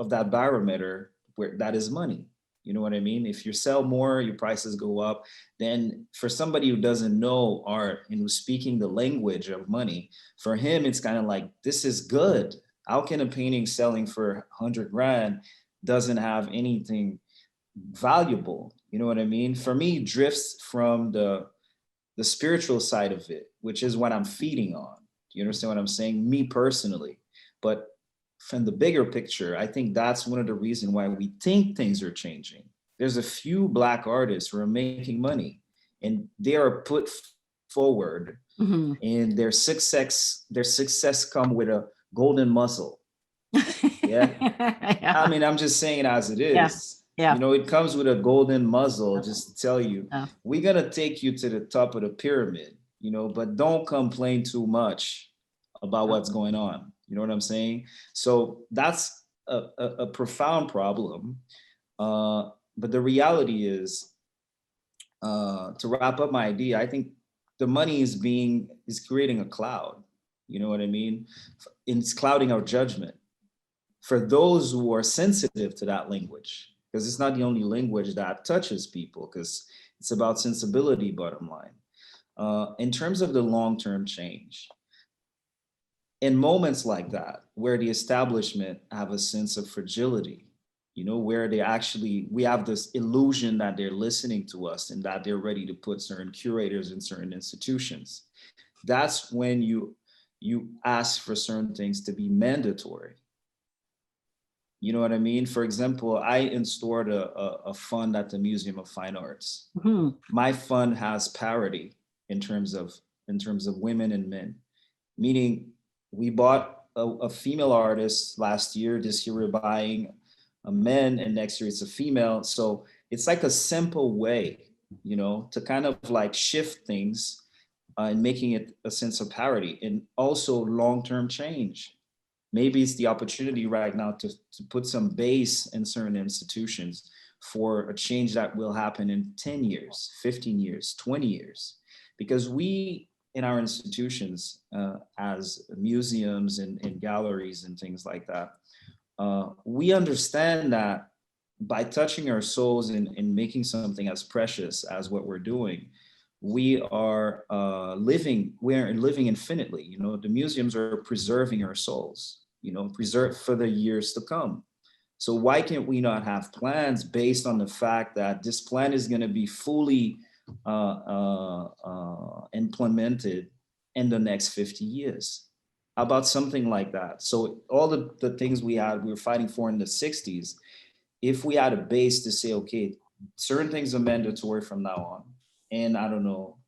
S3: that barometer where that is money. You know what I mean? If you sell more, your prices go up. Then for somebody who doesn't know art and who's speaking the language of money, for him, it's kind of like, this is good. How can a painting selling for 100 grand doesn't have anything valuable? You know what I mean? For me, it drifts from the spiritual side of it, which is what I'm feeding on. Do you understand what I'm saying? Me personally. But from the bigger picture, I think that's one of the reasons why we think things are changing. There's a few Black artists who are making money, and they are put forward, mm-hmm. and their success come with a golden muzzle. Yeah. Yeah. I mean, I'm just saying it as it is.
S2: Yeah.
S3: You know, it comes with a golden muzzle just to tell you,
S2: Yeah.
S3: we're going to take you to the top of the pyramid, you know, but don't complain too much about what's going on. You know what I'm saying? So that's a profound problem. But the reality is, to wrap up my idea, I think the money is creating a cloud. You know what I mean? It's clouding our judgment for those who are sensitive to that language, because it's not the only language that touches people, because it's about sensibility, bottom line. In terms of the long-term change, in moments like that, where the establishment have a sense of fragility, you know, where we have this illusion that they're listening to us and that they're ready to put certain curators in certain institutions. That's when you ask for certain things to be mandatory. You know what I mean? For example, I installed a fund at the Museum of Fine Arts.
S2: Mm-hmm.
S3: My fund has parity in terms of women and men, meaning we bought a female artist last year. This year we're buying a man, and next year it's a female. So it's like a simple way, you know, to kind of like shift things and making it a sense of parity, and also long-term change. Maybe it's the opportunity right now to put some base in certain institutions for a change that will happen in 10 years, 15 years, 20 years. Because we, in our institutions, as museums and galleries and things like that, we understand that by touching our souls and making something as precious as what we're doing, we're living infinitely. You know, the museums are preserving our souls, you know, preserved for the years to come. So why can't we not have plans based on the fact that this plan is going to be fully implemented in the next 50 years? How about something like that? So all the things we were fighting for in the 60s, if we had a base to say, okay, certain things are mandatory from now on, and I don't know,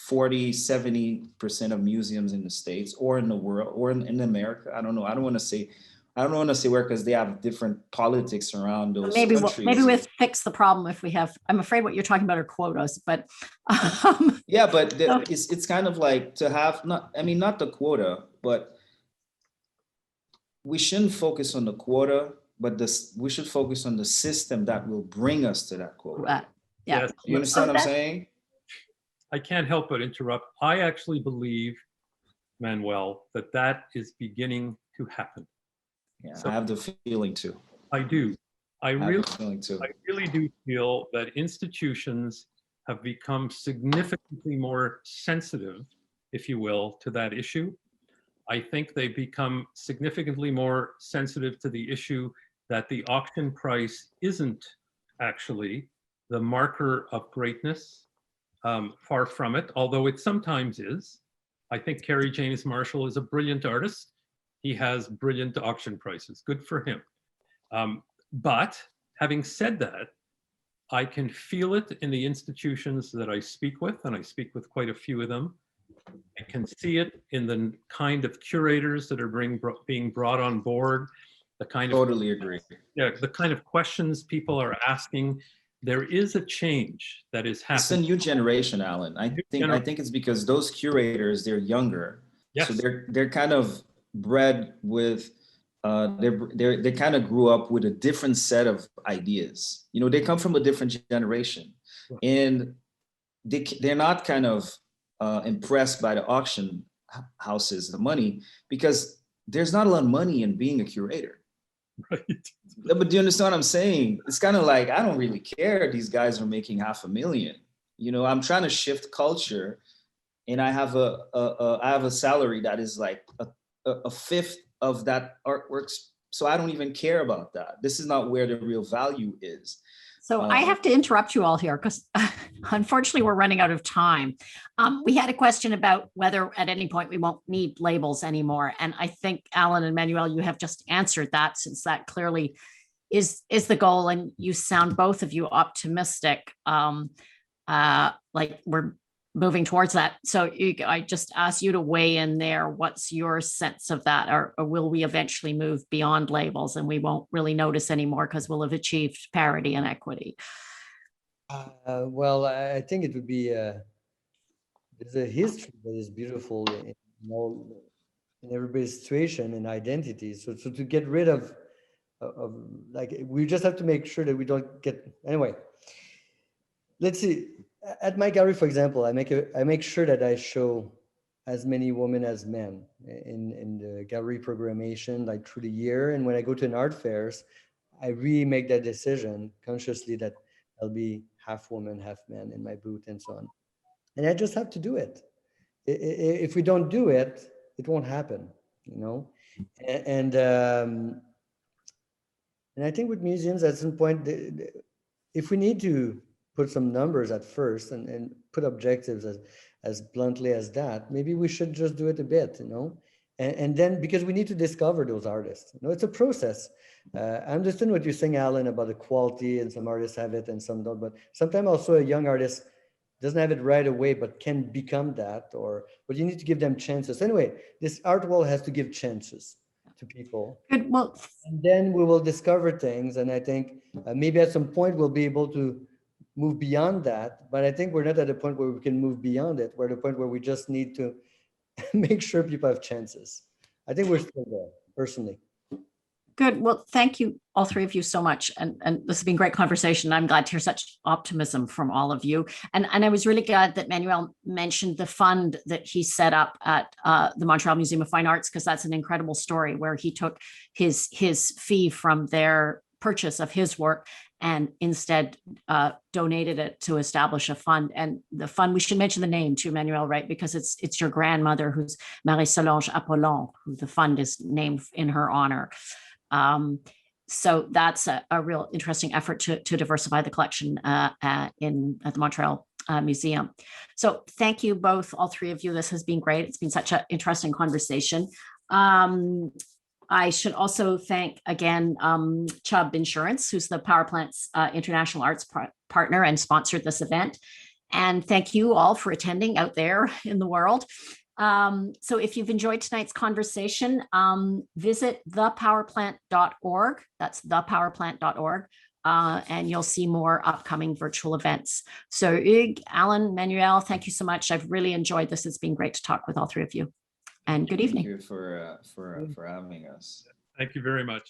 S3: 40-70% of museums in the States or in the world or in America, I don't know. I don't want to say where, because they have different politics around those countries.
S2: Maybe we'll fix the problem if we have. I'm afraid what you're talking about are quotas, but
S3: yeah, but it's kind of like to have not the quota, but we shouldn't focus on the quota, but we should focus on the system that will bring us to that quota.
S2: Yeah,
S5: Yes.
S3: You understand what I'm saying?
S5: I can't help but interrupt. I actually believe, Manuel, that is beginning to happen.
S3: Yeah, so I have the feeling too.
S5: I do. I really do feel that institutions have become significantly more sensitive, if you will, to that issue. I think they've become significantly more sensitive to the issue that the auction price isn't actually the marker of greatness. Far from it, although it sometimes is. I think Kerry James Marshall is a brilliant artist. He has brilliant auction prices. Good for him. But having said that, I can feel it in the institutions that I speak with, and I speak with quite a few of them. I can see it in the kind of curators that are being brought on board, the kind of—
S3: Totally agree.
S5: Yeah, the kind of questions people are asking. There is a change that is happening.
S3: It's a new generation, Alan. I think it's because those curators, they're younger. Yes. So they're kind of bred with they kind of grew up with a different set of ideas. You know, they come from a different generation, and they're not kind of impressed by the auction houses, the money, because there's not a lot of money in being a curator. Right. But do you understand what I'm saying? It's kind of like, I don't really care. These guys are making $500,000. You know, I'm trying to shift culture, and I have a salary that is like a fifth of that artworks. So I don't even care about that. This is not where the real value is.
S2: So I have to interrupt you all here because unfortunately we're running out of time. We had a question about whether at any point we won't need labels anymore. And I think Alan and Manuel, you have just answered that, since that clearly is the goal. And you sound, both of you, optimistic. Like moving towards that. So I just ask you to weigh in there. What's your sense of that? Or will we eventually move beyond labels and we won't really notice anymore because we'll have achieved parity and equity?
S4: Well, I think it would be, there's a history that is beautiful in everybody's situation and identity. So to get rid of like, we just have to make sure that we don't get, anyway, let's see. At my gallery, for example, I make sure that I show as many women as men in the gallery programmation, like through the year. And when I go to an art fairs, I really make that decision consciously that I'll be half woman, half man in my booth and so on. And I just have to do it. If we don't do it, it won't happen, you know? And I think with museums at some point, if we need to put some numbers at first and put objectives as bluntly as that, maybe we should just do it a bit, you know? And then, because we need to discover those artists, you know, it's a process. I understand what you're saying, Alan, about the quality, and some artists have it and some don't, but sometimes also a young artist doesn't have it right away, but can become that, but you need to give them chances. Anyway, this art wall has to give chances to people.
S2: Good. Well,
S4: and then we will discover things. And I think maybe at some point we'll be able to move beyond that, but I think we're not at a point where we can move beyond it. We're at a point where we just need to make sure people have chances. I think we're still there, personally.
S2: Good. Well, thank you, all three of you, so much. And this has been great conversation. I'm glad to hear such optimism from all of you. And I was really glad that Manuel mentioned the fund that he set up at the Montreal Museum of Fine Arts, because that's an incredible story where he took his fee from their purchase of his work and instead donated it to establish a fund. And the fund, we should mention the name too, Manuel, right? Because it's your grandmother, who's Marie-Solange Apollon, who the fund is named in her honor. So that's a real interesting effort to diversify the collection at the Montreal Museum. So thank you both, all three of you. This has been great. It's been such an interesting conversation. I should also thank again Chubb Insurance, who's the Power Plant's international arts partner and sponsored this event. And thank you all for attending out there in the world. So if you've enjoyed tonight's conversation, visit thepowerplant.org. That's thepowerplant.org. And you'll see more upcoming virtual events. So Hugues, Alan, Manuel, thank you so much. I've really enjoyed this. It's been great to talk with all three of you. And good evening.
S3: Thank you for having us.
S5: Thank you very much.